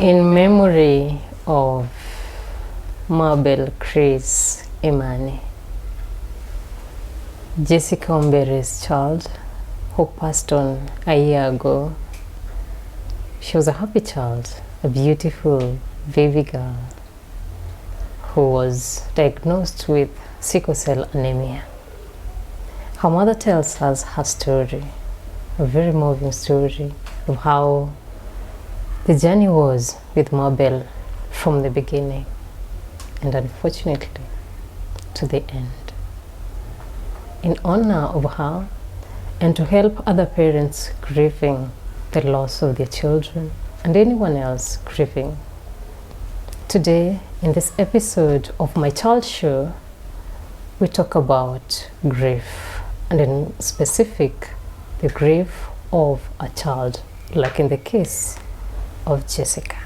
In memory of Mabel Chris Imani, Jessica Ombere's child, who passed on a year ago. She was a happy child, a beautiful baby girl who was diagnosed with sickle cell anemia. Her mother tells us her story, a very moving story of how the journey was with Mabel from the beginning and unfortunately to the end. In honor of her and to help other parents grieving the loss of their children and anyone else grieving, today in this episode of My Child Show, we talk about grief, and in specific the grief of a child, like in the case of Jessica.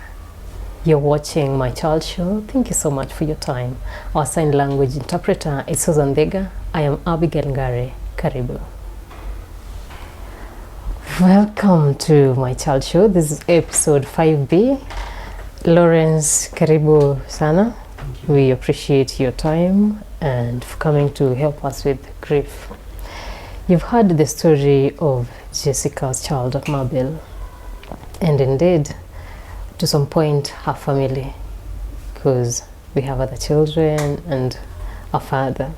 You're watching My Child Show. Thank you so much for your time. Our sign language interpreter is Susan Thega. I am Abigail Ngare. Karibu. Welcome to My Child Show. This is episode 5B. Lawrence, karibu sana. We appreciate your time and for coming to help us with grief. You've heard the story of Jessica's child, Mabel, and indeed, to some point, her family, because we have other children and a father.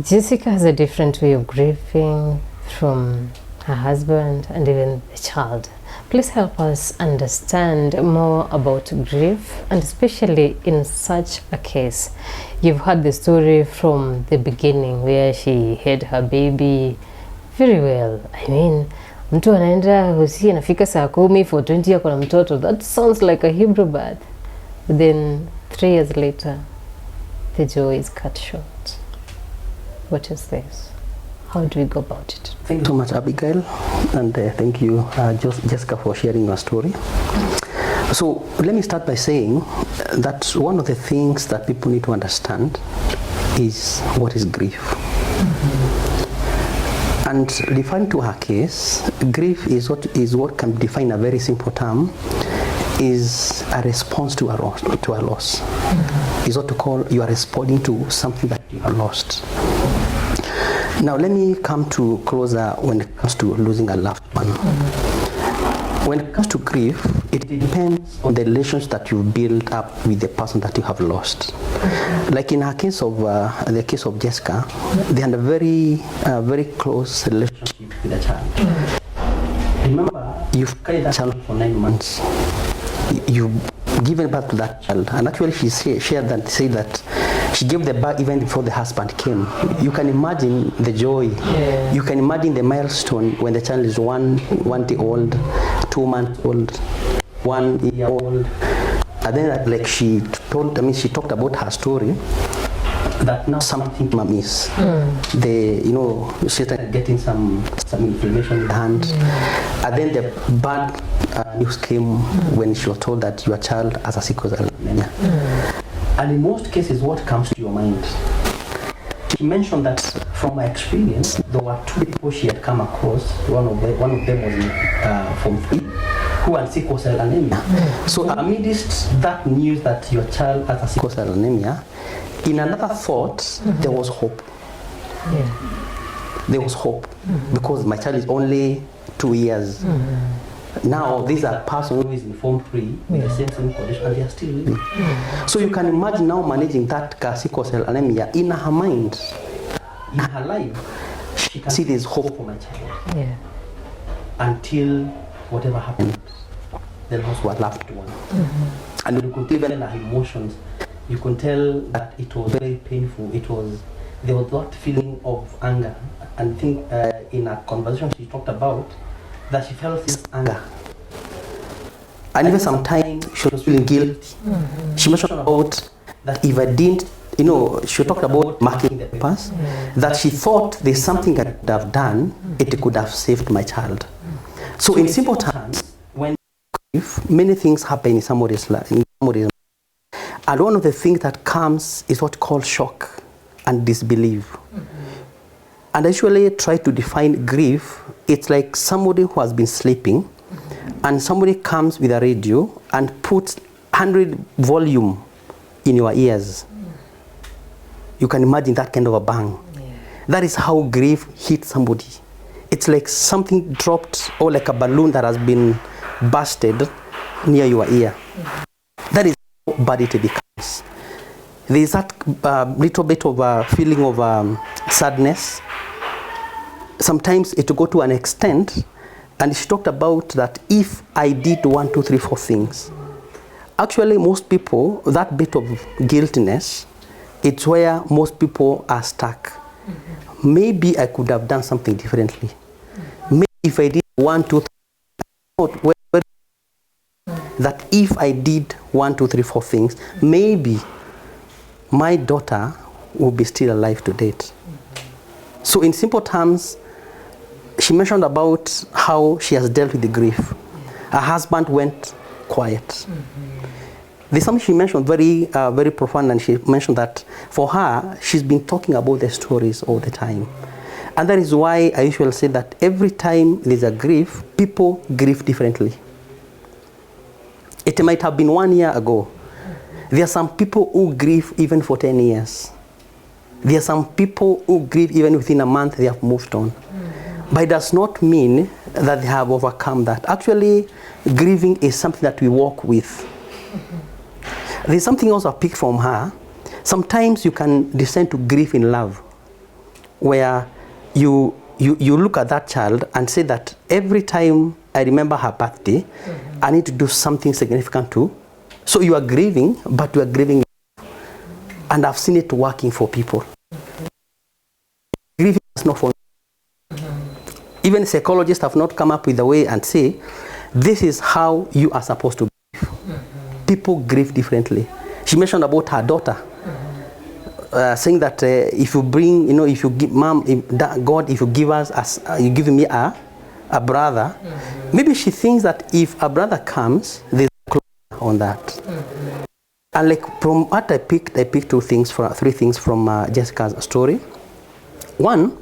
Jessica has a different way of grieving from her husband and even the child. Please help us understand more about grief, and especially in such a case. You've heard the story from the beginning where she had her baby very well. I mean, mtu anaenda hosi anafika saa 10 for 20 yako na mtoto. That sounds like a Hebrew birth. But then 3 years later, the joy is cut short. What is this? How do we go about it? Thank you so much, Abigail, and thank you, Jessica, for sharing your story. So let me start by saying that one of the things that people need to understand is what is grief. Mm-hmm. And referring to her case, grief is what can be defined in a very simple term, is a response to a loss. Mm-hmm. Is what to call you are responding to something that you have lost. Now let me come to closer when it comes to losing a loved one. Mm-hmm. When it comes to grief, it depends on the relations that you build up with the person that you have lost. Mm-hmm. Like in her case of the case of Jessica, they had a very close relationship with the child. Mm-hmm. Remember, you've carried that child for 9 months. You've given birth to that child, and actually she said that she gave the birth even before the husband came. You can imagine the joy. Yeah. You can imagine the milestone when the child is one day old, 2 months old, 1 year old. And then like she talked about her story, that now something amiss. She started getting some inflammation in the hand. Yeah. And then the bad news came when she was told that your child has a sickle cell anemia. And in most cases, what comes to your mind? She mentioned that from my experience, there were 2 people she had come across. One of them was in Form 3, who had sickle cell anemia. So amidst that news that your child has a sickle cell anemia, in another thought, there was hope. Yeah. There was hope, because my child is only 2 years. Now, these are persons who is in Form 3 with the same condition, and they are still living. So you can imagine now managing that sickle cell anemia in her mind, in her life. She can see there's hope for my child. Yeah. Until whatever happens, the loss was loved one. And you could even her emotions. You can tell that it was very painful. There was that feeling of anger. And I think in a conversation she talked about that she felt this anger. And even sometimes she was feeling guilty. Mm-hmm. She mentioned about that if I didn't, she talked about marking the papers, that she thought there's something I could have done, it could have saved my child. So in simple terms, when many things happen in somebody's life, and one of the things that comes is what called shock and disbelief. And I usually try to define grief. It's like somebody who has been sleeping and somebody comes with a radio and puts 100 volume in your ears, you can imagine that kind of a bang. That is how grief hits somebody. It's like something dropped, or like a balloon that has been busted near your ear. That is how bad it becomes. There is that little bit of a feeling of sadness. Sometimes it will go to an extent, and she talked about that if I did 1, 2, 3, 4 things. Actually, most people, that bit of guiltiness, it's where most people are stuck. Maybe I could have done something differently. Maybe if I did 1, 2, 3, that if I did 1, 2, 3, 4 things, maybe my daughter will be still alive to date. So in simple terms, she mentioned about how she has dealt with the grief. Her husband went quiet. There's something she mentioned very profound, and she mentioned that for her, she's been talking about the stories all the time. And that is why I usually say that every time there's a grief, people grieve differently. It might have been 1 year ago. There are some people who grieve even for 10 years. There are some people who grieve even within a month, they have moved on. But it does not mean that they have overcome that. Actually, grieving is something that we walk with. There's something else I picked from her. Sometimes you can descend to grief in love, where you look at that child and say that every time I remember her birthday, I need to do something significant too. So you are grieving, but you are grieving. And I've seen it working for people. Grieving is not for me. Even psychologists have not come up with a way and say, this is how you are supposed to grieve. People grieve differently. She mentioned about her daughter, saying that if you bring, if you give mom, God, if you give us, you give me a brother, maybe she thinks that if a brother comes, there's a closure on that. And like from what I picked 3 things from Jessica's story. One,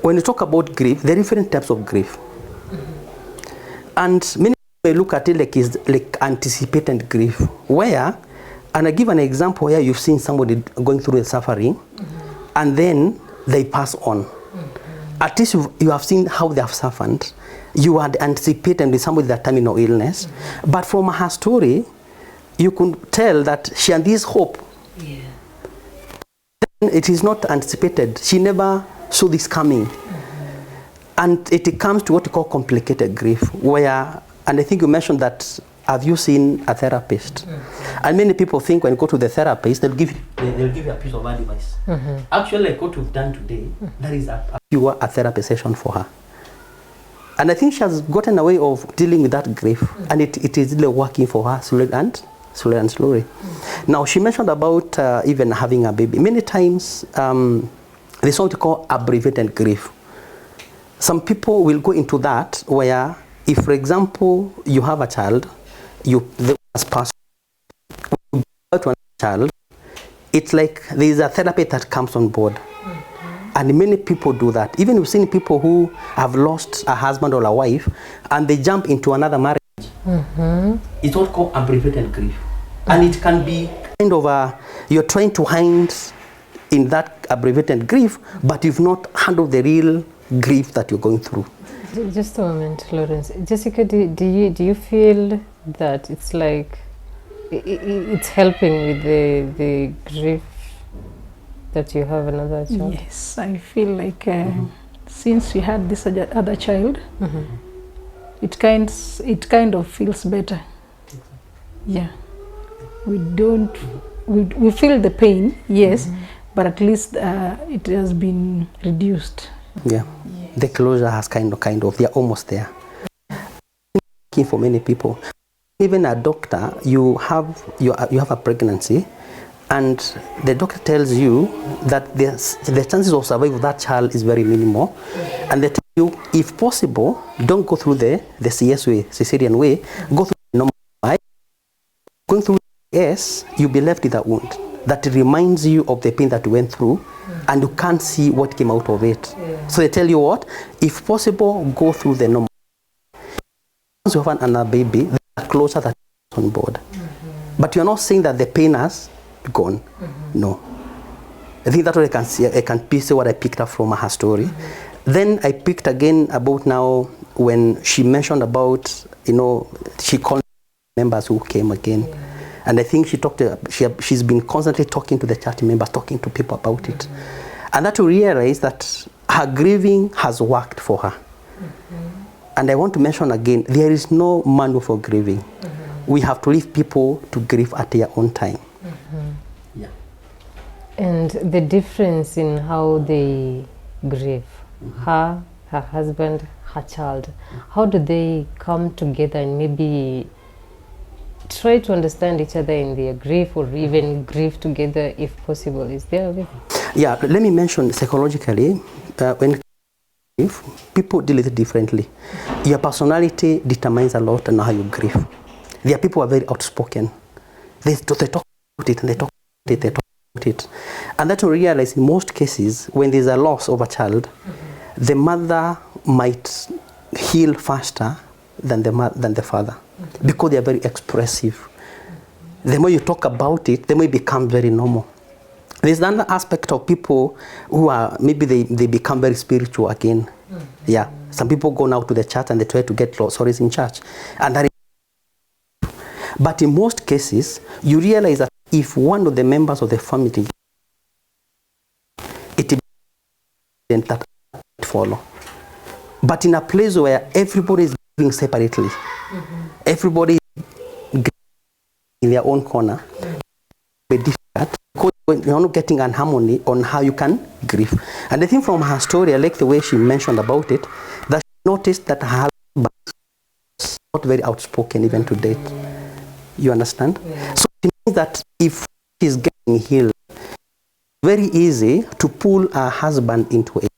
when you talk about grief, there are different types of grief. And many people look at it like anticipated grief, where, and I give an example where you've seen somebody going through the suffering, and then they pass on. At least you have seen how they have suffered. You had anticipated with somebody that terminal illness. But from her story, you could tell that she had this hope. Yeah. Then it is not anticipated. She never saw this coming. And it comes to what we call complicated grief, where, and I think you mentioned that, have you seen a therapist? And many people think when you go to the therapist, they'll give you a piece of advice. Actually, like what we've done today, that is a therapy session for her. And I think she has gotten a way of dealing with that grief, and it is really working for her slowly and slowly. Now, she mentioned about even having a baby. Many times, there's what we call abbreviated grief. Some people will go into that where, if, for example, you have a child, the spouse, you go to a child, it's like there is a therapy that comes on board. And many people do that. Even we've seen people who have lost a husband or a wife, and they jump into another marriage. It's what called abbreviated grief. And it can be kind of you're trying to hide in that abbreviated grief, but you've not handled the real grief that you're going through. Just a moment, Lawrence. Jessica, do you feel that it's like it's helping with the grief that you have another child? Yes, I feel like since we had this other child, it kind of feels better. Yeah, we feel the pain, yes, but at least it has been reduced. Yeah, yes. The closure has kind of, they're almost there. For many people, even a doctor, you have a pregnancy, and the doctor tells you that the chances of survival of that child is very minimal, and they tell you, if possible, don't go through the CS way, cesarean way, go through the normal way. Going through the S, you'll be left with a wound that reminds you of the pain that you went through, and you can't see what came out of it. So they tell you what, if possible, go through the normal. once you have another baby, they are closer than on board. But you're not saying that the pain has gone. No. I think that's what I can see. I can piece what I picked up from her story. Then I picked again about now when she mentioned about, she called members who came again. Yeah. And I think she's been constantly talking to the church members, talking to people about it. And that to realize that her grieving has worked for her. And I want to mention again, there is no manual for grieving. We have to leave people to grieve at their own time. Yeah. And the difference in how they grieve, her husband, her child, how do they come together and maybe try to understand each other in their grief, or even grieve together if possible? Is there a way? Yeah, let me mention psychologically, when grief, people deal with it differently. Your personality determines a lot on how you grieve. There are people who are very outspoken. They talk about it and they talk about it, they talk about it. And that to realize in most cases, when there's a loss of a child, the mother might heal faster than the father, because they are very expressive. The more you talk about it, the more it becomes very normal. There's another aspect of people who are, maybe they become very spiritual again. Yeah, some people go now to the church and they try to get stories in church. And that is, but in most cases, you realize that if one of the members of the family, it is that follow. But in a place where everybody is living separately, everybody is in their own corner, it's difficult because you're not getting an harmony on how you can grieve. And I think from her story, I like the way she mentioned about it, that she noticed that her husband was not very outspoken even to date. You understand? Yeah. So it means that if she's getting healed, it's very easy to pull her husband into it.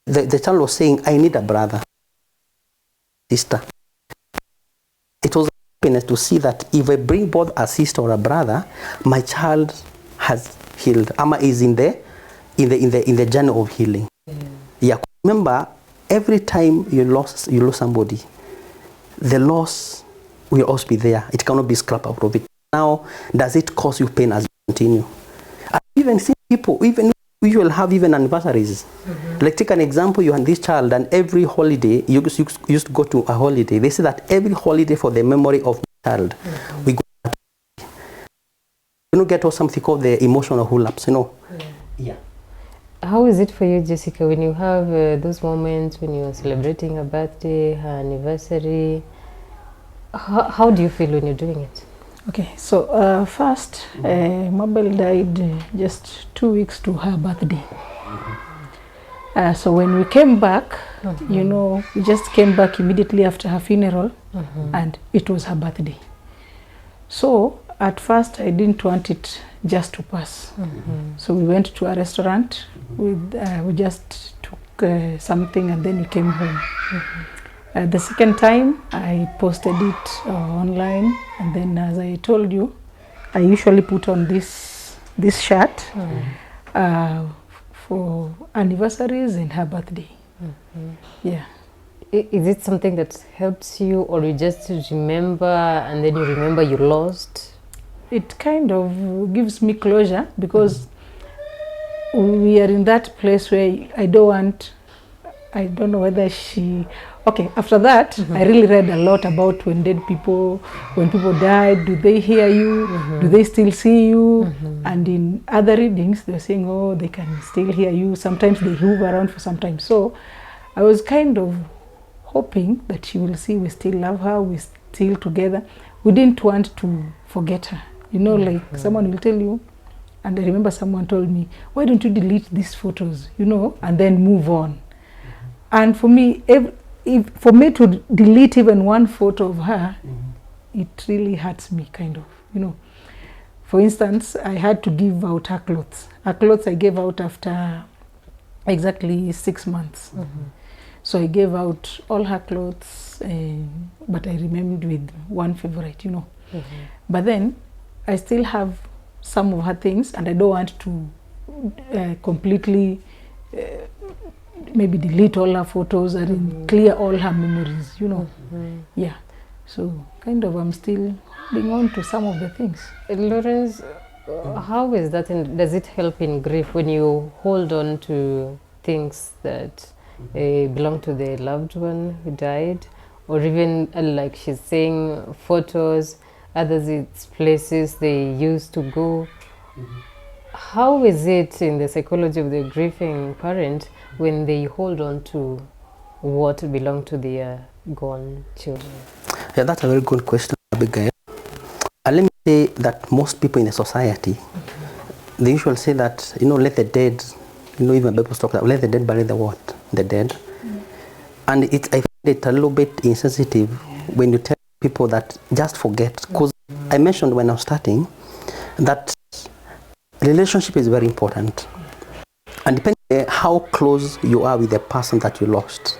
The child was saying, I need a brother, sister. It was happiness to see that if I bring both a sister or a brother, my child has healed. Amma is in the journey of healing. Yeah. Remember, every time you lose somebody, the loss will always be there. It cannot be scrapped out of it. Now, does it cause you pain as you continue? I even see people, even we will have even anniversaries. Like take an example, you and this child, and every holiday, you used to go to a holiday. They say that every holiday for the memory of the child, we go. Get something called the emotional relapse, Yeah. How is it for you, Jessica, when you have those moments when you are celebrating a birthday, her anniversary? How do you feel when you're doing it? Okay, so first, Mabel died just 2 weeks to her birthday. So when we came back, we just came back immediately after her funeral, and it was her birthday. So at first, I didn't want it just to pass. So we went to a restaurant. We just took something, and then we came home. The second time, I posted it online, and then as I told you, I usually put on this shirt for anniversaries and her birthday. Yeah. Is it something that helps you, or you just remember and then you remember you lost? It kind of gives me closure, because we are in that place where I don't know whether she... Okay, after that, I really read a lot about when people died, do they hear you? Do they still see you? And in other readings, they're saying, oh, they can still hear you. Sometimes they move around for some time. So I was kind of hoping that she will see we still love her, we're still together. We didn't want to forget her. Like someone will tell you, and I remember someone told me, why don't you delete these photos, and then move on? And for me, for me to delete even one photo of her, it really hurts me, kind of, For instance, I had to give out her clothes. Her clothes I gave out after exactly 6 months. So I gave out all her clothes, but I remained with one favorite, But then I still have some of her things, and I don't want to completely maybe delete all her photos and clear all her memories, you know. Yeah. So kind of I'm still holding on to some of the things. Lawrence, how is that, and does it help in grief when you hold on to things that belong to the loved one who died, or even like she's saying, photos, others it's places they used to go? How is it in the psychology of the grieving parent when they hold on to what belonged to their gone children? Yeah, that's a very good question, Abigail. And let me say that most people in the society, they usually say that, let the dead, even Bible talks about let the dead bury the what? The dead. And I find it a little bit insensitive when you tell people that just forget. Because I mentioned when I was starting that relationship is very important. And depending on how close you are with the person that you lost.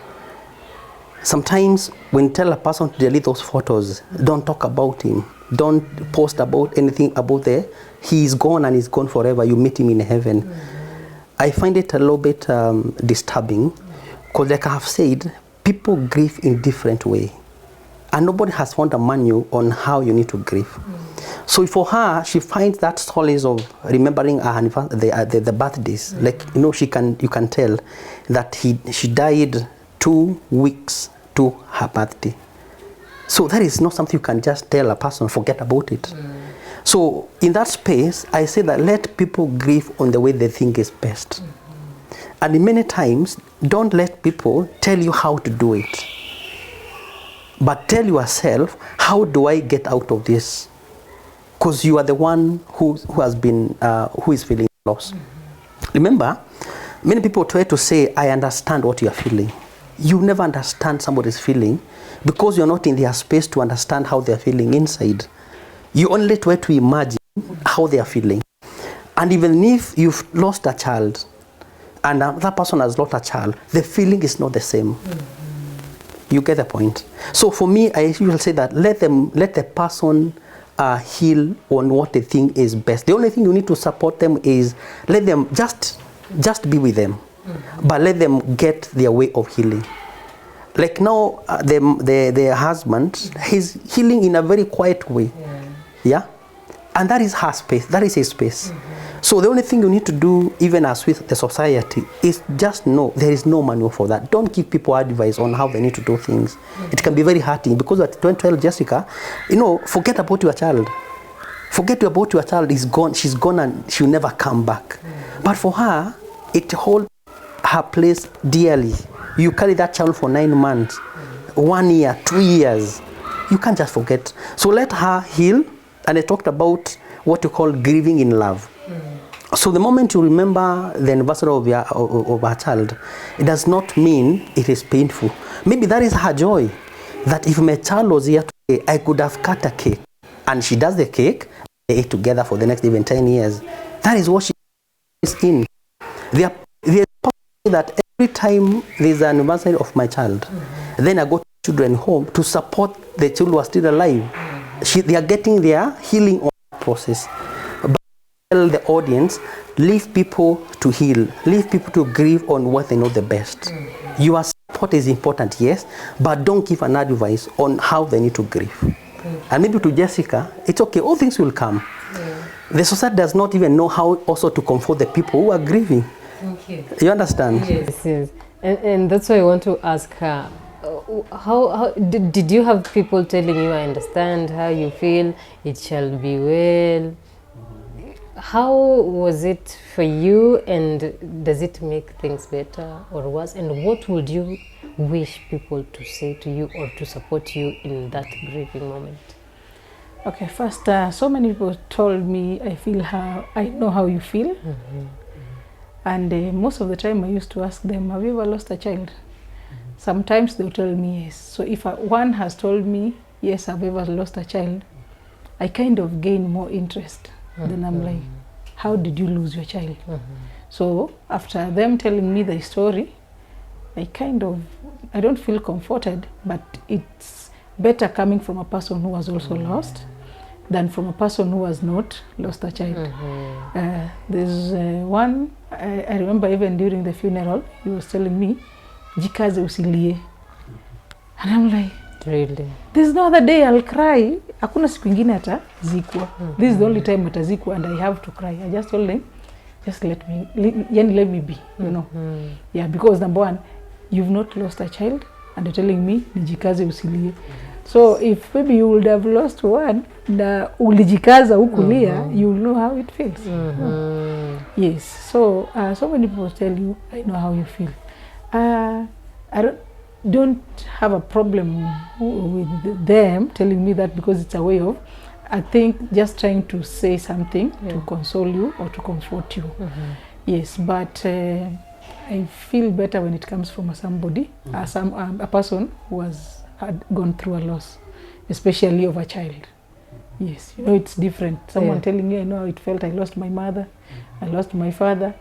Sometimes when you tell a person to delete those photos, don't talk about him. Don't post about anything about there. He's gone and he's gone forever. You meet him in heaven. I find it a little bit disturbing because, like I have said, people grieve in different way. And nobody has found a manual on how you need to grieve. So for her, she finds that solace of remembering the birthdays. Like, you can tell that she died 2 weeks to her birthday. So that is not something you can just tell a person, forget about it. So in that space, I say that let people grieve on the way they think is best. And many times, don't let people tell you how to do it. But tell yourself, how do I get out of this? Because you are the one who is feeling loss. Remember, many people try to say, I understand what you are feeling. You never understand somebody's feeling because you're not in their space to understand how they're feeling inside. You only try to imagine how they are feeling. And even if you've lost a child and that person has lost a child, the feeling is not the same. You get the point? So for me, I usually say that let the person heal on what they think is best. The only thing you need to support them is let them just be with them. But let them get their way of healing. Like now, the husband, he's healing in a very quiet way. Yeah? And that is her space. That is his space. So the only thing you need to do, even as with the society, is just know there is no manual for that. Don't give people advice on how they need to do things. It can be very hurting because at 2012, Jessica, forget about your child. Forget about your child is gone. She's gone and she'll never come back. But for her, it holds her place dearly. You carry that child for 9 months, 1 year, 2 years. You can't just forget. So let her heal. And I talked about what you call grieving in love. So the moment you remember the anniversary of her child, it does not mean it is painful. Maybe that is her joy. That if my child was here today, I could have cut a cake. And she does the cake, they ate together for the next even 10 years. That is what she is in. They are that every time there's an anniversary of my child, then I go to children home to support the children who are still alive. They are getting their healing on that process. But tell the audience, leave people to heal, leave people to grieve on what they know the best. Your support is important, yes, but don't give an advice on how they need to grieve. And maybe to Jessica, it's okay, all things will come. The society does not even know how also to comfort the people who are grieving. Okay. You understand? Yes. And that's why I want to ask her, how did you have people telling you, I understand how you feel, it shall be well? How was it for you, and does it make things better or worse? And what would you wish people to say to you or to support you in that grieving moment? Okay, first, so many people told me, I know how you feel. And most of the time I used to ask them, have you ever lost a child? Sometimes they'll tell me yes. So if one has told me, yes, I've ever lost a child, I kind of gain more interest. Then I'm like, how did you lose your child? So after them telling me the story, I don't feel comforted, but it's better coming from a person who was also lost than from a person who has not lost a child. There's one I remember even during the funeral, he was telling me, jikaze usilie. And I'm like, Really? there's no other day I'll cry. Hakuna siku ingine atazikwa. This is the only time atazikwa and I have to cry. I just told them, just let me be, you know. Yeah, because number one, you've not lost a child and they're telling me, nijikaze usilie. So if maybe you would have lost one, na ulijikaza ukulia, you'll know how it feels. Yes. So so many people tell you, I know how you feel. I don't have a problem with them telling me that, because it's a way of, I think, just trying to say something to console you or to comfort you. Yes, but I feel better when it comes from somebody, a person who had gone through a loss, especially of a child. Yes, you know, it's different. Someone telling me, I know how it felt, I lost my mother, I lost my father,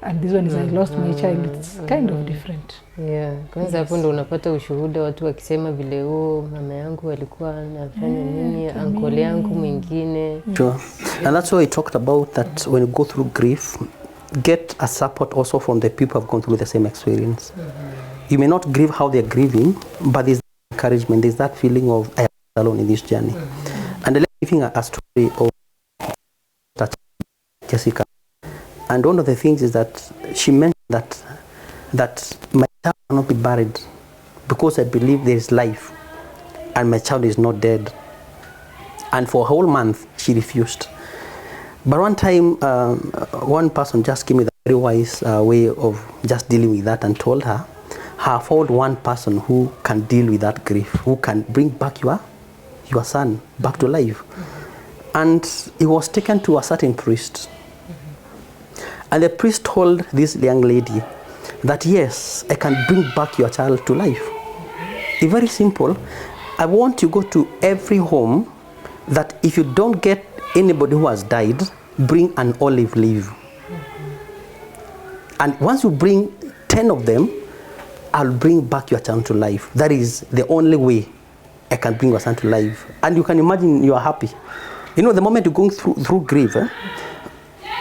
and this one is I lost my child. It's kind of different. Yeah, kwanza hapo ndo unapata ushuhuda watu wakisema vile mama yangu alikuwa anafanya nini, uncle yangu mwingine. Sure. And that's why we talked about that when you go through grief, get a support also from the people who have gone through the same experience. You may not grieve how they're grieving, but there's encouragement, there's that feeling of I am not alone in this journey. And I'm giving a story of Jessica. And one of the things is that she mentioned that my child cannot be buried because I believe there is life and my child is not dead. And for a whole month, she refused. But one time, one person just gave me the very wise way of just dealing with that and told her, I found one person who can deal with that grief, who can bring back your son back to life. And he was taken to a certain priest. And the priest told this young lady that, yes, I can bring back your child to life. It's very simple. I want you to go to every home that if you don't get anybody who has died, bring an olive leaf. And once you bring 10 of them, I'll bring back your child to life. That is the only way I can bring your son to life. And you can imagine you are happy. You know, the moment you're going through grief,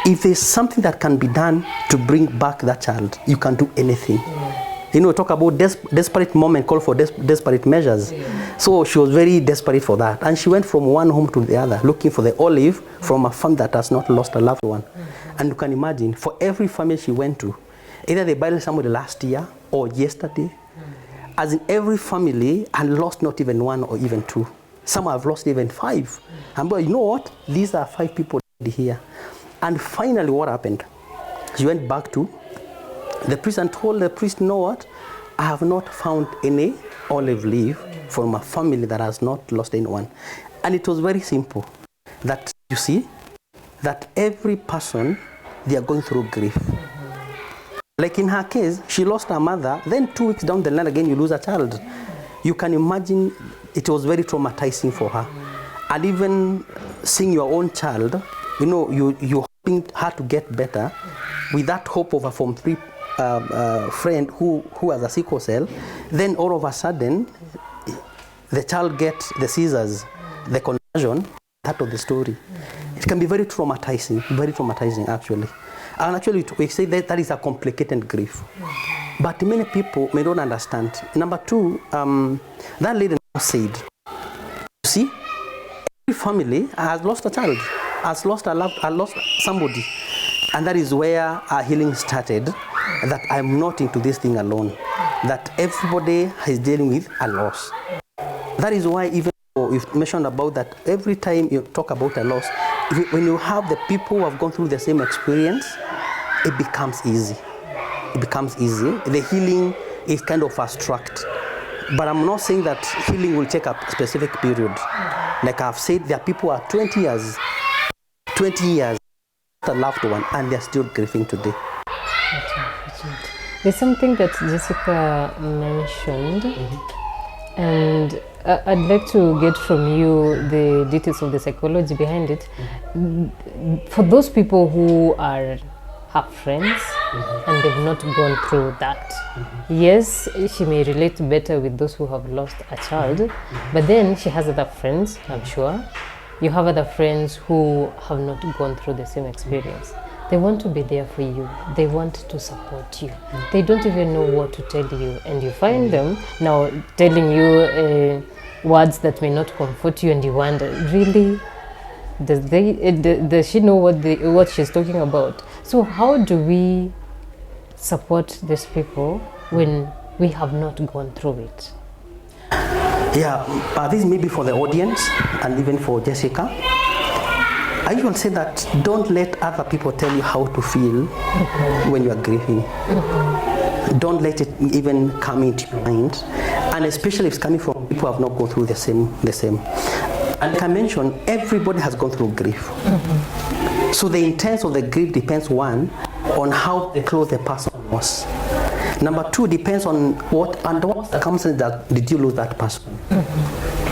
if there's something that can be done to bring back that child, you can do anything. You know, talk about desperate moment, call for desperate measures. So she was very desperate for that. And she went from one home to the other, looking for the olive from a family that has not lost a loved one. And you can imagine, for every family she went to, either they buried somebody last year or yesterday, as in every family, and lost not even one or even two. Some have lost even 5. And but you know what? These are 5 people here. And finally, what happened? She went back to the priest and told the priest, you know what? I have not found any olive leaf from a family that has not lost anyone. And it was very simple. That, you see, that every person, they are going through grief. Like in her case, she lost her mother, then 2 weeks down the line again, you lose a child. You can imagine it was very traumatizing for her. And even seeing your own child, you know, you're hoping her to get better with that hope of a Form 3 friend who has a sickle cell. Then all of a sudden, the child gets the seizures, the conversion. That was the story. It can be very traumatizing actually. And actually, we say that is a complicated grief. But many people may not understand. Number 2, that lady said, you see, every family has lost a child, has lost somebody. And that is where our healing started, that I'm not into this thing alone, that everybody is dealing with a loss. That is why even you've mentioned about that every time you talk about a loss, when you have the people who have gone through the same experience, it becomes easy. It becomes easy. The healing is kind of abstract. But I'm not saying that healing will take a specific period. Like I've said, there are people who are 20 years, a loved one, and they're still grieving today. There's something that Jessica mentioned, and I'd like to get from you the details of the psychology behind it. For those people who have friends and they've not gone through that, yes, she may relate better with those who have lost a child, but then she has other friends, I'm sure. You have other friends who have not gone through the same experience. They want to be there for you. They want to support you. They don't even know what to tell you. And you find them now telling you words that may not comfort you, and you wonder, really? Does she know what she's talking about? So how do we support these people when we have not gone through it? Yeah, this may be for the audience and even for Jessica. I usually say that don't let other people tell you how to feel when you are grieving. Don't let it even come into your mind, and especially if it's coming from people who have not gone through the same. And like I mentioned, everybody has gone through grief. So the intent of the grief depends, one, on how close the person was. Number two, depends on under what circumstances did you lose that person.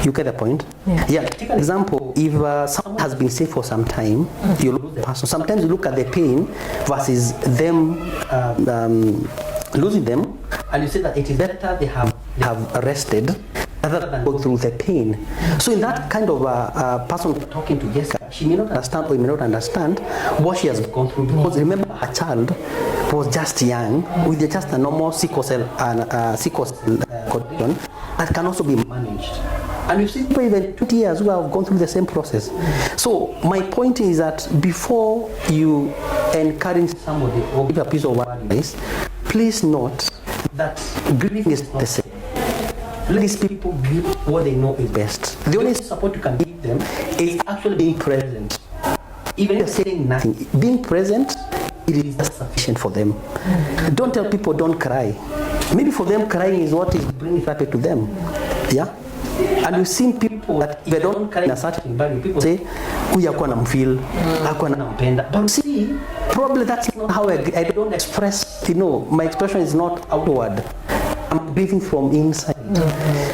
You get the point? Yeah. Take an example. If someone has been sick for some time, you lose the person. Sometimes you look at the pain versus them losing them, and you say that it is better they have rested rather than go through the pain. So in that kind of person talking to Jessica, she may not understand or may not understand what she has gone through, because remember, her child was just young with just a normal sickle cell condition that can also be managed. And you see people even 20 years who have gone through the same process. So my point is that before you encourage somebody or give a piece of advice, please note that grieving is not the same. Let these people give what they know is best. The only support you can give them is actually being present. Even if you're saying nothing, being present, it is just sufficient for them. Don't tell people don't cry. Maybe for them, crying is what is bringing happy to them. Yeah? And we've seen people that if they don't cry in a certain environment, people say, huyu hakuwa namfeel, hakuwa nampenda. But see, probably that's not how I don't express, my expression is not outward. I'm grieving from inside.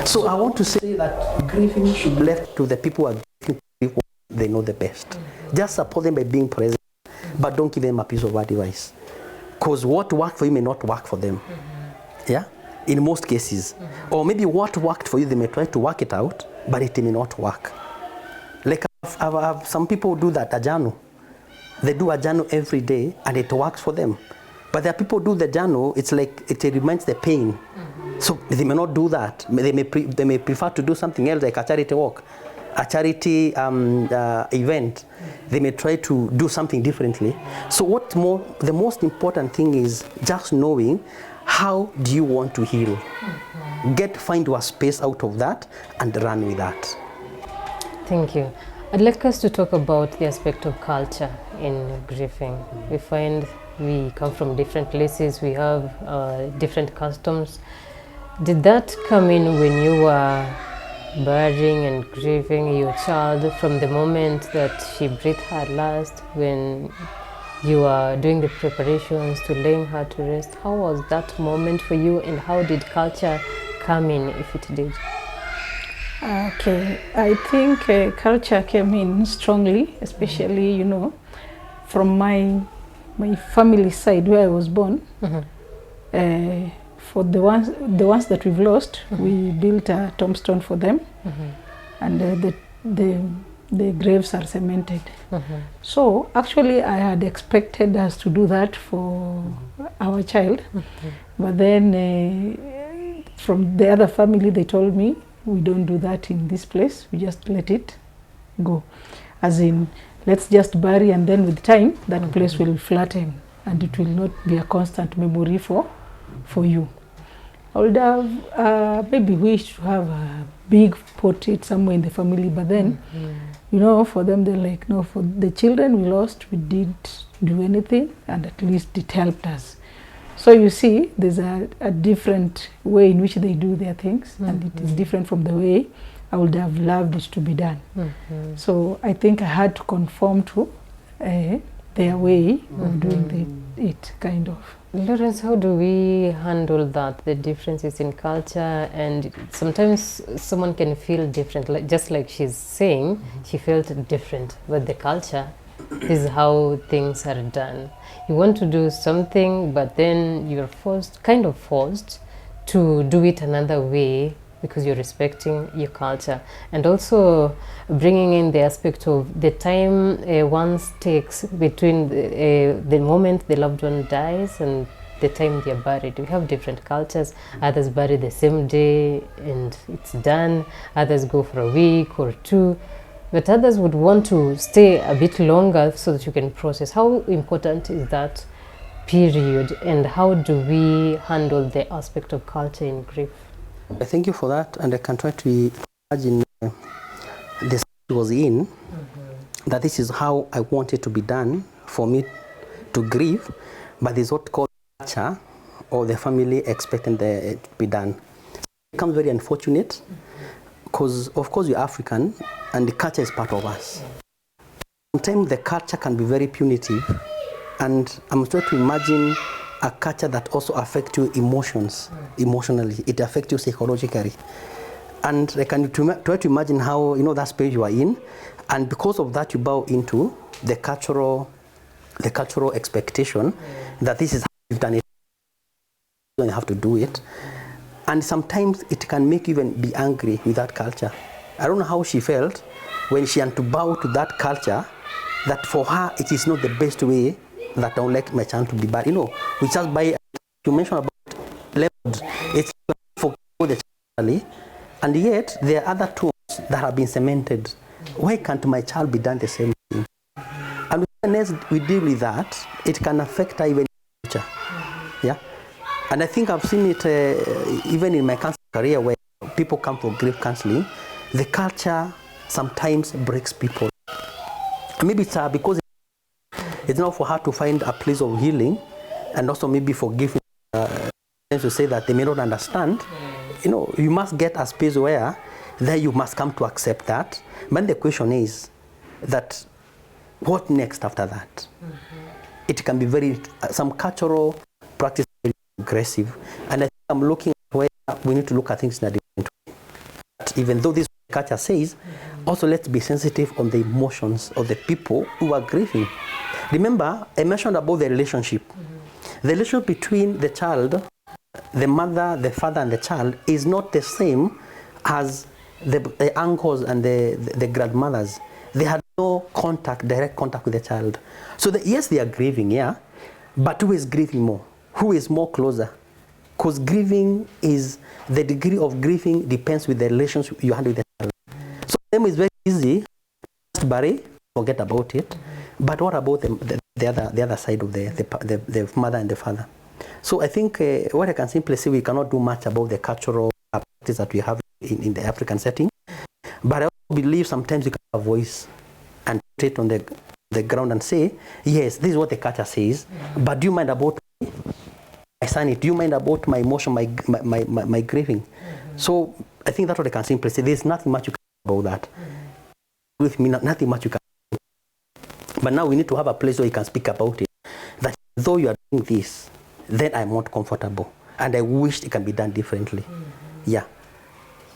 So I want to say that grieving should be left to the people who are grieving, they know the best. Just support them by being present, but don't give them a piece of advice. Because what worked for you may not work for them. Yeah? In most cases. Or maybe what worked for you, they may try to work it out, but it may not work. Like I have some people do that, a journal. They do a journal every day and it works for them. But there are people who do the journal, it's like it reminds the pain. So they may not do that. They may prefer to do something else, like a charity walk, a charity event. They may try to do something differently. So the most important thing is just knowing, how do you want to heal? Find your space out of that and run with that. Thank you. I'd like us to talk about the aspect of culture in grieving. We find we come from different places, we have different customs. Did that come in when you were burying and grieving your child, from the moment that she breathed her last, when you are doing the preparations to laying her to rest? How was that moment for you, and how did culture come in, if it did? Okay, I think culture came in strongly, especially, from my family side where I was born. For the ones that we've lost, we built a tombstone for them, and the graves are cemented. So actually I had expected us to do that for our child, but then from the other family they told me, we don't do that in this place, we just let it go. As in, let's just bury, and then with time that place will flatten and it will not be a constant memory for you. I would have maybe wished to have a big portrait somewhere in the family, but then, for them, they're like, no, for the children we lost, we didn't do anything, and at least it helped us. So you see, there's a different way in which they do their things, and it is different from the way I would have loved it to be done. So I think I had to conform to their way of doing it, kind of. Lawrence, how do we handle that, the differences in culture? And sometimes someone can feel different, just like she's saying, she felt different, but the culture is how things are done. You want to do something, but then you're forced to do it another way because you're respecting your culture. And also bringing in the aspect of the time one takes between the moment the loved one dies and the time they're buried. We have different cultures. Others bury the same day and it's done. Others go for a week or two. But others would want to stay a bit longer so that you can process. How important is that period, and how do we handle the aspect of culture in grief? Thank you for that, and I can try to imagine the state was in, that this is how I want it to be done for me to grieve, but there's what called culture, or the family expecting it to be done. It becomes very unfortunate, because of course you're African, and the culture is part of us. Sometimes the culture can be very punitive, and I'm trying to imagine a culture that also affects you emotionally. It affects you psychologically. And I can try to imagine how, that space you are in, and because of that you bow into the cultural expectation that this is how you've done it, you don't have to do it. And sometimes it can make you even be angry with that culture. I don't know how she felt when she had to bow to that culture, that for her it is not the best way that I would like my child to be bad. We just buy, you mentioned about levels, it's for the child, and yet there are other tools that have been cemented. Why can't my child be done the same thing? And as we deal with that, it can affect her even in the future. Yeah? And I think I've seen it even in my counseling career, where people come for grief counseling. The culture sometimes breaks people. Maybe it's because it's not for her to find a place of healing, and also maybe forgiving, to say that they may not understand. You must get a space where then you must come to accept that. But the question is that what next after that? It can be some cultural practice very aggressive, and I think I'm looking at where we need to look at things in a different way. But even though this culture says, also let's be sensitive on the emotions of the people who are grieving. Remember, I mentioned about the relationship. The relationship between the child, the mother, the father, and the child is not the same as the uncles and the grandmothers. They had no direct contact with the child. So yes, they are grieving, yeah, but who is grieving more? Who is more closer? Because grieving is, the degree of grieving depends with the relationship you have with the child. So them is very easy, just bury, forget about it. But what about the other side of the mother and the father? So I think what I can simply say, we cannot do much about the cultural practice that we have in the African setting. But I also believe sometimes you can have a voice and put it on the ground and say, yes, this is what the culture says, but do you mind about my sanity? Do you mind about my emotion, my grieving? So I think that's what I can simply say. There's nothing much you can do about that. With me, nothing much you can. But now we need to have a place where you can speak about it. That though you are doing this, then I'm not comfortable. And I wish it can be done differently. Yeah.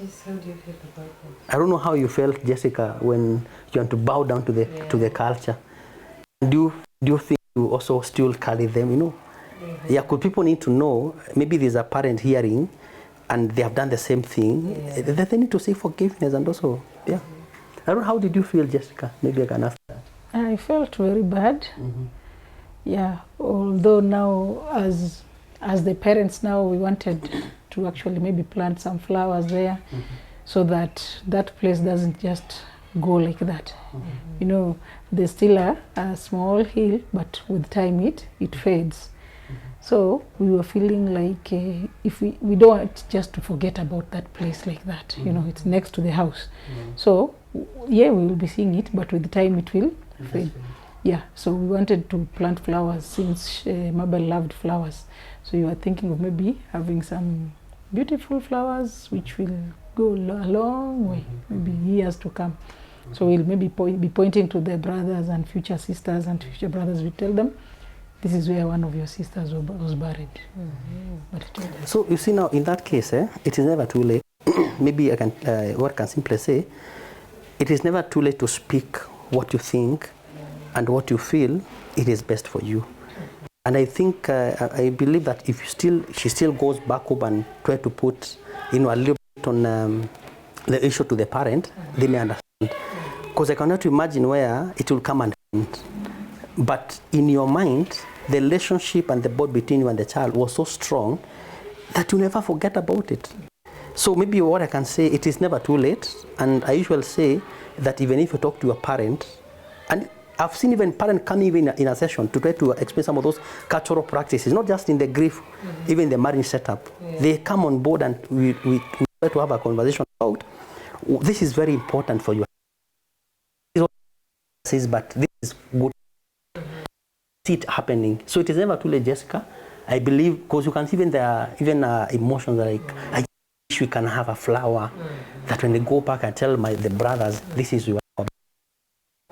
Yes, how do you feel about that? I don't know how you felt, Jessica, when you want to bow down to the culture. Do you think you also still carry them, Yeah, could people need to know, maybe there's a parent hearing and they have done the same thing, they need to seek forgiveness and also, I don't know, how did you feel, Jessica? Maybe I can ask that. I felt very bad. Yeah, although now as the parents now, we wanted to actually maybe plant some flowers there so that place doesn't just go like that. There's still a small hill, but with time it fades. So we were feeling like if we don't want just to forget about that place like that. It's next to the house. So yeah, we will be seeing it, but with time it will fade. Yeah, so we wanted to plant flowers since Mabel loved flowers. So you are thinking of maybe having some beautiful flowers which will go a long way, maybe years to come. So we'll maybe be pointing to their brothers and future sisters and future brothers. We tell them, this is where one of your sisters was buried. So you see now, in that case, it is never too late. Maybe I can, what I can simply say, it is never too late to speak what you think and what you feel it is best for you. And I think, I believe that if she still goes back up and try to put, a little on the issue to the parent, they may understand. Because I cannot imagine where it will come and end. But in your mind, the relationship and the bond between you and the child was so strong that you never forget about it. So maybe what I can say, it is never too late. And I usually say that even if you talk to your parent, and I've seen even parents coming even in a session to try to explain some of those cultural practices, not just in the grief, even in the marriage setup. Yeah. They come on board and we try to have a conversation about, this is very important for you. But this is good. See it happening. So it is never too late, Jessica. I believe, because you can see even the emotions like, I wish we can have a flower that when they go back and tell the brothers, this is your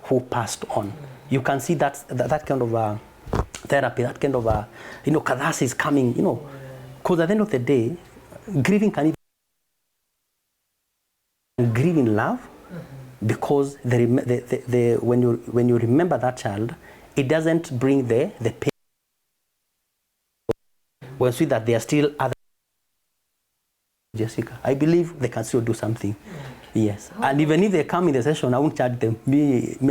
who passed on. You can see that kind of therapy, that kind of catharsis coming, because at the end of the day, grieving can even grieve in love, because when you remember that child, it doesn't bring the pain. When you see that there are still other, Jessica, I believe they can still do something. Yes, and even if they come in the session, I won't charge them.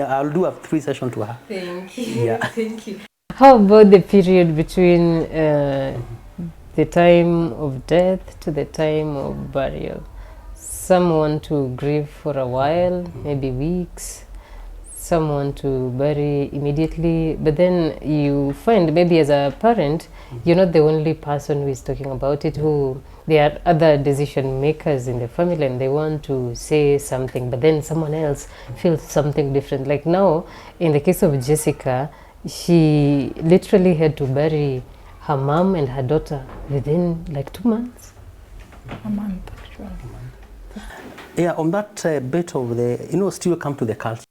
I'll do a 3 session to her. Thank you. Yeah. Thank you. How about the period between the time of death to the time of burial? Some want to grieve for a while, maybe weeks. Some want to bury immediately, but then you find maybe as a parent, you're not the only person who is talking about it, there are other decision makers in the family and they want to say something, but then someone else feels something different. Like now, in the case of Jessica, she literally had to bury her mom and her daughter within like 2 months. A month, actually. Yeah, on that bit of the, still come to the culture.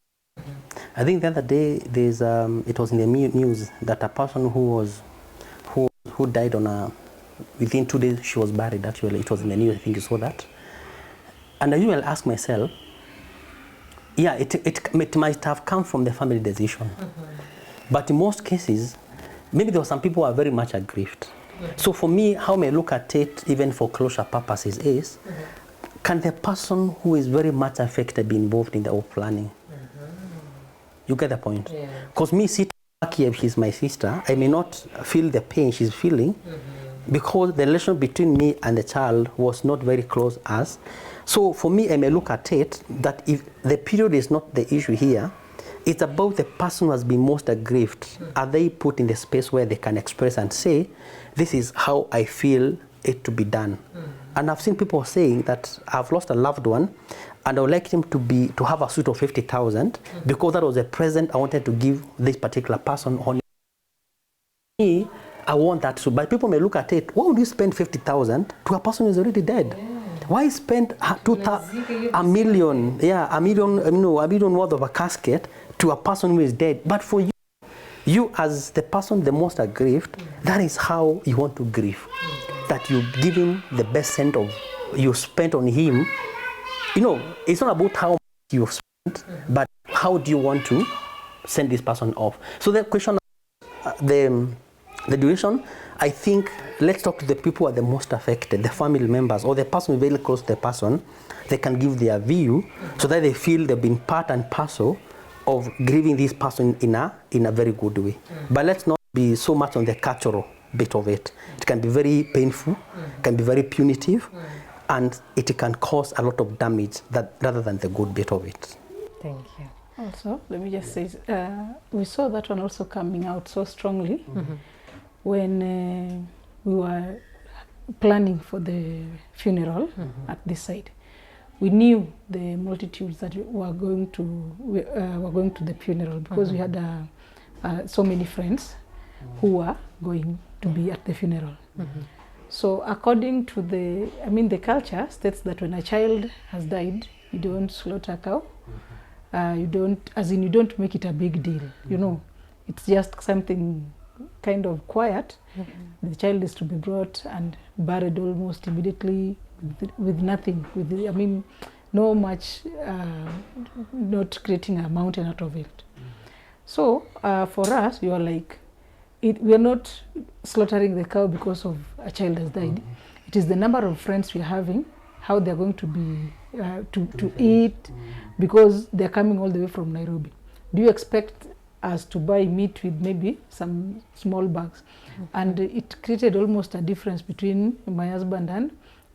I think the other day it was in the news that a person who died within 2 days she was buried. Actually, it was in the news. I think you saw that. And I usually ask myself, yeah, it might have come from the family decision, but in most cases, maybe there were some people who are very much aggrieved. So for me, how I may look at it, even for closure purposes, is can the person who is very much affected be involved in the whole planning? You get the point? Because me sitting back here, she's my sister, I may not feel the pain she's feeling because the relation between me and the child was not very close as. So for me, I may look at it that if the period is not the issue here, it's about the person who has been most aggrieved. Are they put in the space where they can express and say, this is how I feel it to be done? And I've seen people saying that I've lost a loved one and I would like him to have a suite of 50,000 because that was a present I wanted to give this particular person. On me, I want that. So, but people may look at it. Why would you spend 50,000 to a person who is already dead? Yeah. Why spend a million? Yeah, a million worth of a casket to a person who is dead? But for you as the person the most aggrieved, that is how you want to grieve. That you give him the best cent of you spent on him. It's not about how much you've spent, but how do you want to send this person off? So the question, the duration, I think, let's talk to the people who are the most affected, the family members, or the person very close to the person. They can give their view so that they feel they've been part and parcel of grieving this person in a very good way. But let's not be so much on the cultural bit of it. It can be very painful, can be very punitive, and it can cause a lot of damage rather than the good bit of it. Thank you. Also, let me just say, we saw that one also coming out so strongly when we were planning for the funeral at this side. We knew the multitudes that were going to the funeral because we had so many friends who were going to be at the funeral. So according to the culture states that when a child has died, you don't slaughter a cow. You don't make it a big deal. It's just something kind of quiet. The child is to be brought and buried almost immediately with nothing. No much, not creating a mountain out of it. So for us, we are like, we are not slaughtering the cow because of a child has died. It is the number of friends we are having how they're going to be to eat, because they're coming all the way from Nairobi. Do you expect us to buy meat with maybe some small bags? And it created almost a difference between my husband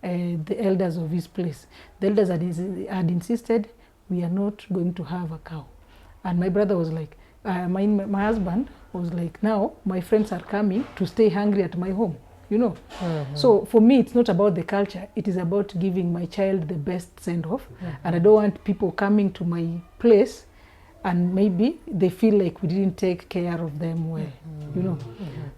and the elders of his place. The elders had insisted we are not going to have a cow, and my brother was like, my husband was like, now my friends are coming to stay hungry at my home, you know. So for me, it's not about the culture, it is about giving my child the best send off. And I don't want people coming to my place and maybe they feel like we didn't take care of them well, you know.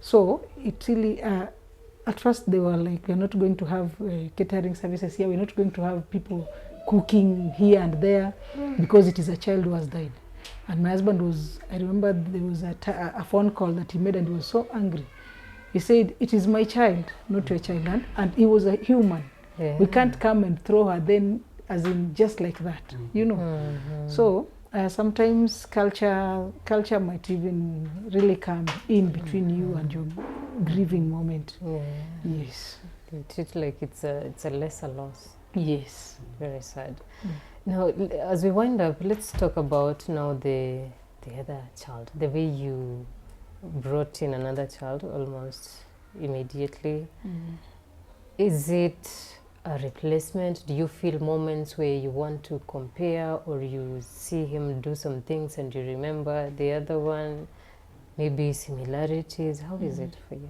So it really, at first they were like, we're not going to have catering services here, we're not going to have people cooking here and there, because it is a child who has died. And my husband was, I remember there was a phone call that he made, and he was so angry. He said, it is my child, not your child, and he was a human. We can't come and throw her then, as in just like that, you know. So sometimes culture might even really come in between you and your grieving moment. Yes. You treat like it's a lesser loss. Yes. Very sad. Now, as we wind up, let's talk about now the other child. The way you brought in another child almost immediately. Is it a replacement? Do you feel moments where you want to compare, or you see him do some things and you remember the other one? Maybe similarities? How is it for you?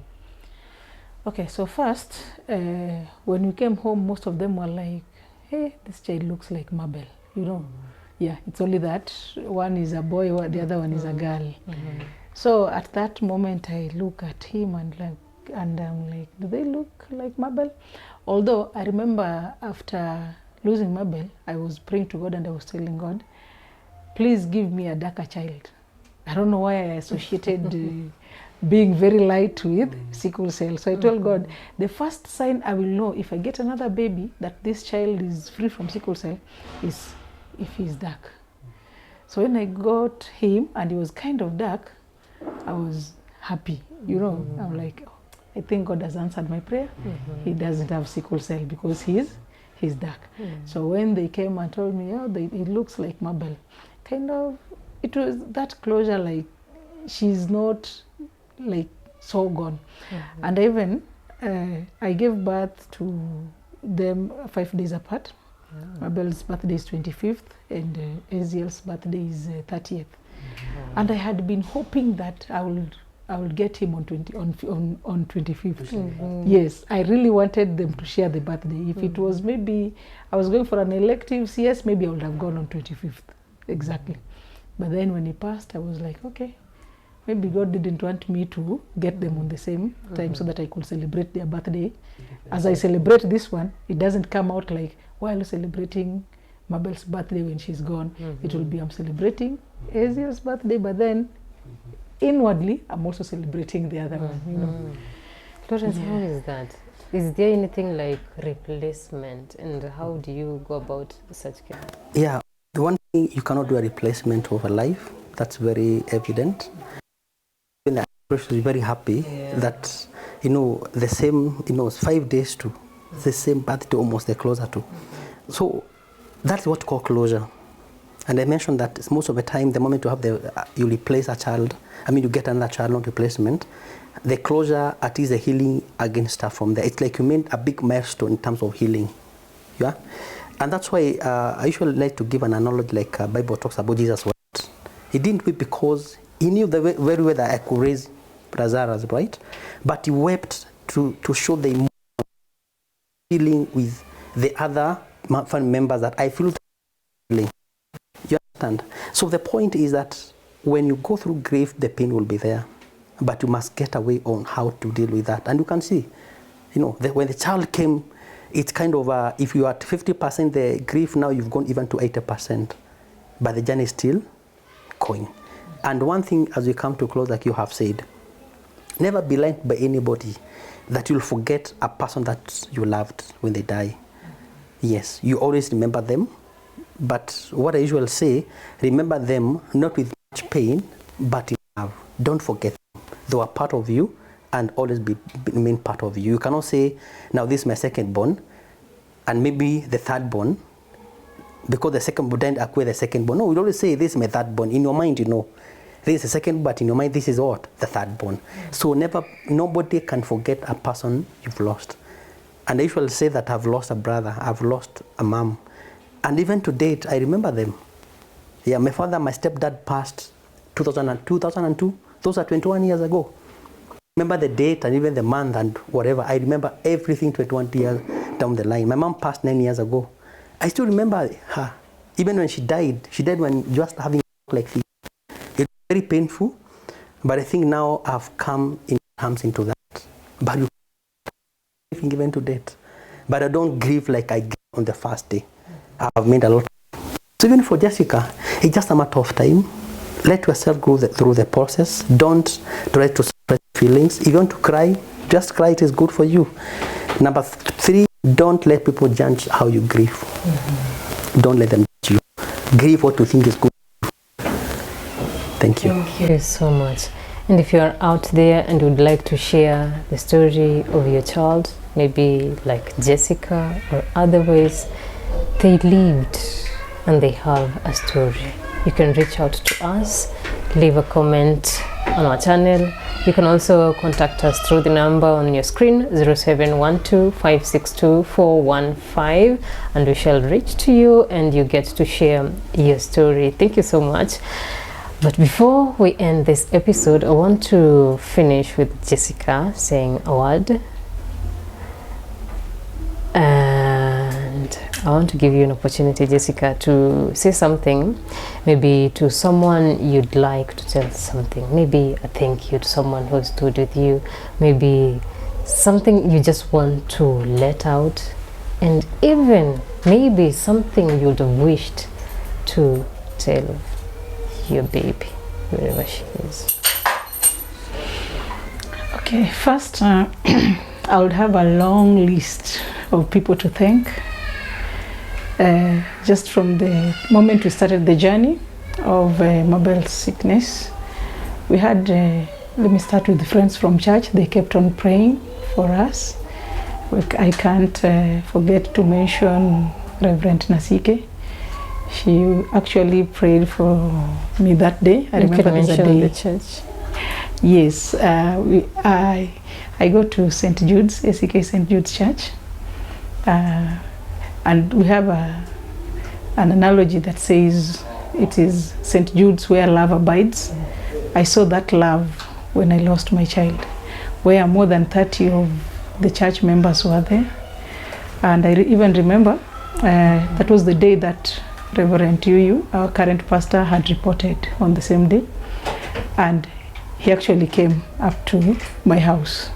Okay, so first, when we came home, most of them were like, hey, this child looks like Mabel, you know. Yeah, it's only that one is a boy, the other one is a girl. So at that moment, I look at him and I'm like, do they look like Mabel? Although I remember after losing Mabel, I was praying to God and I was telling God, please give me a darker child. I don't know why I associated being very light with sickle cell. So I told God, the first sign I will know if I get another baby that this child is free from sickle cell is if he's dark. So when I got him and he was kind of dark, I was happy, you know. I'm like, oh, I think God has answered my prayer. He doesn't have sickle cell because he's dark. So when they came and told me, oh, it looks like Mabel, kind of, it was that closure, like she's not like so gone. And even I gave birth to them 5 days apart. Mabel's birthday is 25th and Aziel's birthday is 30th. And I had been hoping that I would get him on 25th. Yes, I really wanted them to share the birthday. If it was maybe I was going for an elective CS, maybe I would have gone on 25th exactly. But then when he passed, I was like, okay, maybe God didn't want me to get them on the same time so that I could celebrate their birthday. As I celebrate this one, it doesn't come out like, while celebrating Mabel's birthday when she's gone, it will be I'm celebrating Aziel's birthday, but then inwardly I'm also celebrating the other one, you know. Florence, how is that? Is there anything like replacement, and how do you go about such care? Yeah, the one thing, you cannot do a replacement of a life. That's very evident. I was very happy that, you know, the same, you know, 5 days to the same birthday, almost they're closer to. So that's what we call closure. And I mentioned that most of the time, the moment you have you replace a child, I mean, you get another child, not replacement, the closure, at least the healing again start from there. It's like you made a big milestone in terms of healing. Yeah? And that's why I usually like to give an analogy like Bible talks about Jesus wept. He didn't weep because he knew very well that I could raise Lazarus, right? But he wept to show the emotion feeling with the other family members that I feel feeling. You understand? So the point is that when you go through grief, the pain will be there, but you must get a way on how to deal with that. And you can see, you know, when the child came, it's kind of if you are at 50% the grief, now you've gone even to 80%, but the journey is still going. And one thing, as we come to close, like you have said, never be lied by anybody that you'll forget a person that you loved when they die. Yes, you always remember them, but what I usually say, remember them not with much pain, but in love. Don't forget them. They are part of you and always remain part of you. You cannot say, now this is my second born, and maybe the third born, because the second born then acquire the second born. No, we always say this is my third born. In your mind, you know, this is the second, but in your mind, this is what? The third born. So nobody can forget a person you've lost. And I usually say that I've lost a brother, I've lost a mom. And even to date, I remember them. Yeah, my father, my stepdad passed 2002. Those are 21 years ago. I remember the date and even the month and whatever. I remember everything 21 years down the line. My mom passed 9 years ago. I still remember her. Even when she died when just having like this. It was very painful, but I think now I've come into that. But you grieving even to death. But I don't grieve like I grieve on the first day. I've made a lot. So even for Jessica, it's just a matter of time. Let yourself go through the process. Don't try to suppress feelings. If you want to cry, just cry. It is good for you. Number 3, don't let people judge how you grieve. Don't let them judge you. Grieve what you think is good. Thank you. Thank you so much. And if you are out there and would like to share the story of your child, maybe like Jessica or other ways they lived and they have a story, you can reach out to us, leave a comment on our channel. You can also contact us through the number on your screen, 0712 562 415, and we shall reach to you and you get to share your story. Thank you so much. But before we end this episode, I want to finish with Jessica saying a word. And I want to give you an opportunity, Jessica, to say something, maybe to someone you'd like to tell something, maybe a thank you to someone who stood with you, maybe something you just want to let out, and even maybe something you'd have wished to tell your baby, wherever she is. Okay, first, I would have a long list of people to thank. Just from the moment we started the journey of Mabel's sickness, we had, let me start with the friends from church. They kept on praying for us. I can't forget to mention Reverend Nasike. She actually prayed for me that day. I remember the day. The church. Yes, I go to St. Jude's, ACK St. Jude's Church, and we have an analogy that says it is St. Jude's where love abides. I saw that love when I lost my child, where more than 30 of the church members were there. And I even remember that was the day that Reverend Yuyu, our current pastor, had reported on the same day, and he actually came up to my house.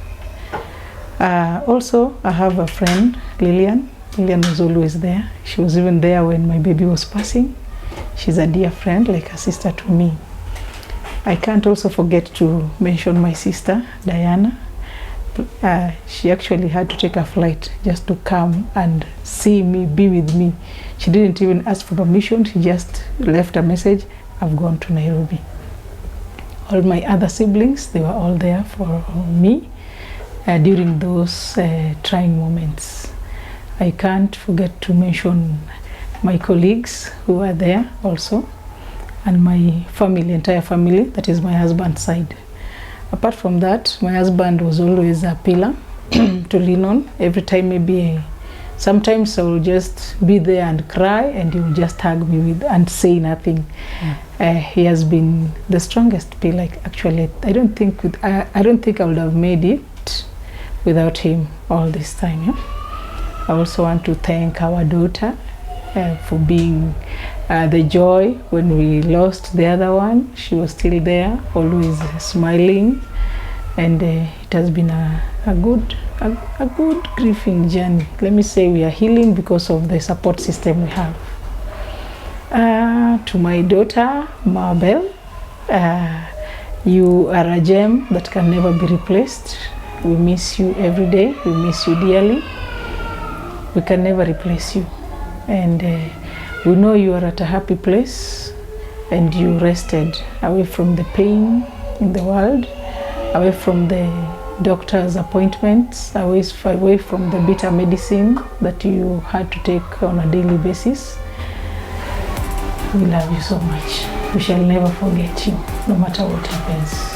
Also, I have a friend, Lillian. Lillian was always there. She was even there when my baby was passing. She's a dear friend, like a sister to me. I can't also forget to mention my sister, Diana. She actually had to take a flight just to come and see me, be with me. She didn't even ask for permission. She just left a message, I've gone to Nairobi. All my other siblings, they were all there for me during those trying moments. I can't forget to mention my colleagues who were there also, and my family, entire family, that is my husband's side. Apart from that, my husband was always a pillar to lean on. Every time, maybe sometimes I will just be there and cry, and he will just hug me and say nothing. He has been the strongest pillar. Actually, I don't think I would have made it without him all this time. Yeah? I also want to thank our daughter for being the joy when we lost the other one. She was still there, always smiling, and it has been a good grieving journey. Let me say we are healing because of the support system we have. To my daughter, Mabel, you are a gem that can never be replaced. We miss you every day. We miss you dearly. We can never replace you. And we know you are at a happy place, and you rested away from the pain in the world, away from the doctor's appointments, away from the bitter medicine that you had to take on a daily basis. We love you so much. We shall never forget you, no matter what happens.